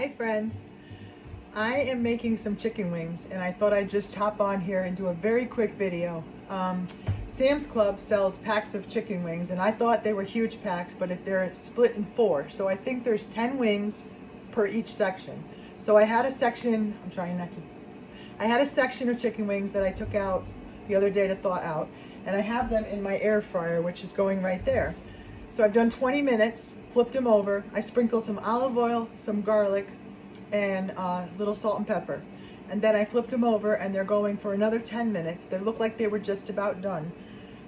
Hi friends, I am making some chicken wings and I thought I'd just hop on here and do a very quick video. Sam's Club sells packs of chicken wings and I thought they were huge packs, but if they're split in 4, so I think there's 10 wings per each section. So I had a section, I had a section of chicken wings that I took out the other day to thaw out, and I have them in my air fryer, which is going right there. So I've done 20 minutes, flipped them over, I sprinkled some olive oil, some garlic, and a little salt and pepper. And then I flipped them over and they're going for another 10 minutes. They look like they were just about done.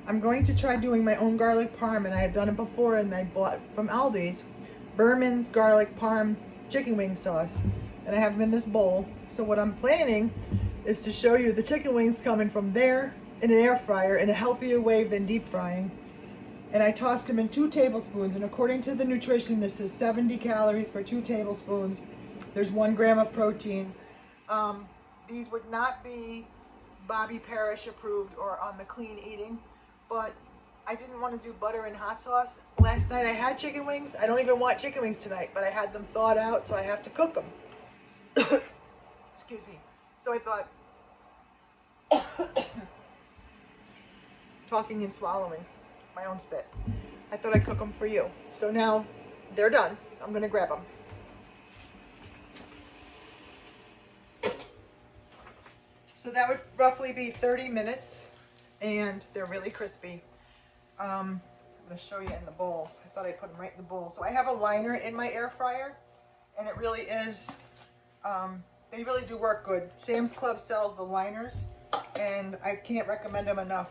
I'm going to try doing my own garlic parm, and I have done it before, and I bought from Aldi's Berman's garlic parm chicken wing sauce, and I have them in this bowl. So what I'm planning is to show you the chicken wings coming from there in an air fryer in a healthier way than deep frying. And I tossed them in 2 tablespoons, and according to the nutrition, this is 70 calories for 2 tablespoons. There's 1 gram of protein. These would not be Bobby Parrish approved or on the clean eating, but I didn't want to do butter and hot sauce. Last night I had chicken wings. I don't even want chicken wings tonight, but I had them thawed out, so I have to cook them. Excuse me. So I thought, talking and swallowing my own spit, I thought I'd cook them for you. So now they're done. I'm going to grab them. So that would roughly be 30 minutes, and they're really crispy. I'm going to show you in the bowl. I thought I'd put them right in the bowl. So I have a liner in my air fryer, and it really is, they really do work good. Sam's Club sells the liners, and I can't recommend them enough.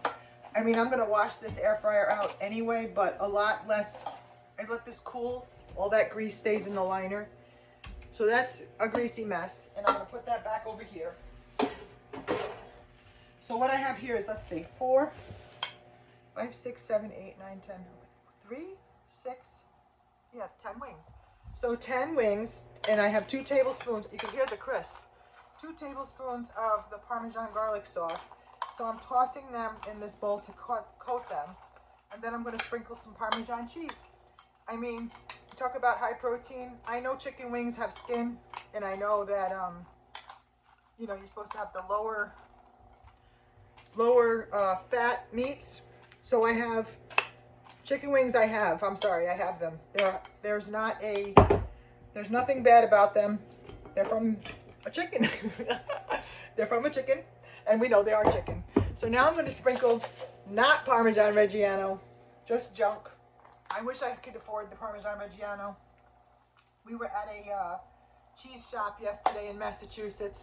I mean, I'm going to wash this air fryer out anyway, but a lot less. I let this cool. All that grease stays in the liner. So that's a greasy mess, and I'm going to put that back over here. So what I have here is, let's see, 4, 5, 6, 7, 8, 9, 10, 3, 6, yeah, 10 wings. So 10 wings, and I have 2 tablespoons, you can hear the crisp, 2 tablespoons of the Parmesan garlic sauce. So I'm tossing them in this bowl to coat them, and then I'm going to sprinkle some Parmesan cheese. I mean, talk about high protein. I know chicken wings have skin, and I know that, you know, you're supposed to have the lower fat meats. So I have chicken wings. I have them. There's nothing bad about them. They're from a chicken. They're from a chicken, and we know they are chicken. So now I'm going to sprinkle not Parmesan Reggiano, just junk. I wish I could afford the Parmesan Reggiano. We were at a cheese shop yesterday in Massachusetts.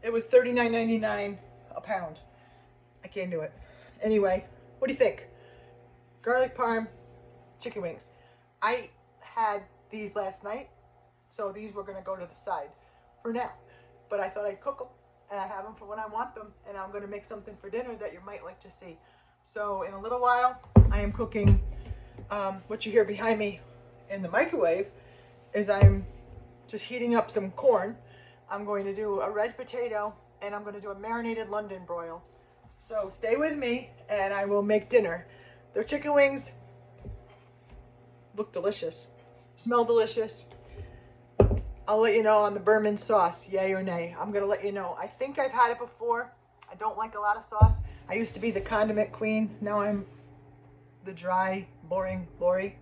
It was $39.99 a pound. I can't do it. Anyway, what do you think? Garlic parm, chicken wings. I had these last night, so these were going to go to the side for now. But I thought I'd cook them, and I have them for when I want them, and I'm going to make something for dinner that you might like to see. So in a little while, I am cooking. What you hear behind me in the microwave is I'm just heating up some corn. I'm going to do a red potato, and I'm going to do a marinated London broil. So stay with me, and I will make dinner. Their chicken wings look delicious, smell delicious. I'll let you know on the Berman sauce, yay or nay. I'm going to let you know. I think I've had it before. I don't like a lot of sauce. I used to be the condiment queen. Now I'm the dry, boring Lori.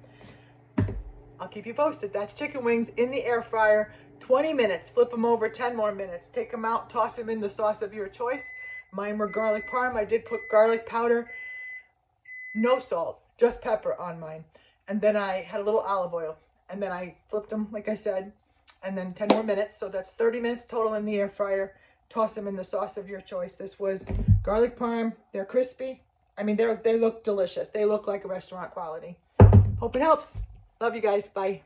I'll keep you posted. That's chicken wings in the air fryer. 20 minutes. Flip them over 10 more minutes. Take them out. Toss them in the sauce of your choice. Mine were garlic parm. I did put garlic powder, no salt, just pepper on mine. And then I had a little olive oil. And then I flipped them, like I said, and then 10 more minutes. So that's 30 minutes total in the air fryer. Toss them in the sauce of your choice. This was garlic parm. They're crispy. I mean, they look delicious. They look like a restaurant quality. Hope it helps. Love you guys. Bye.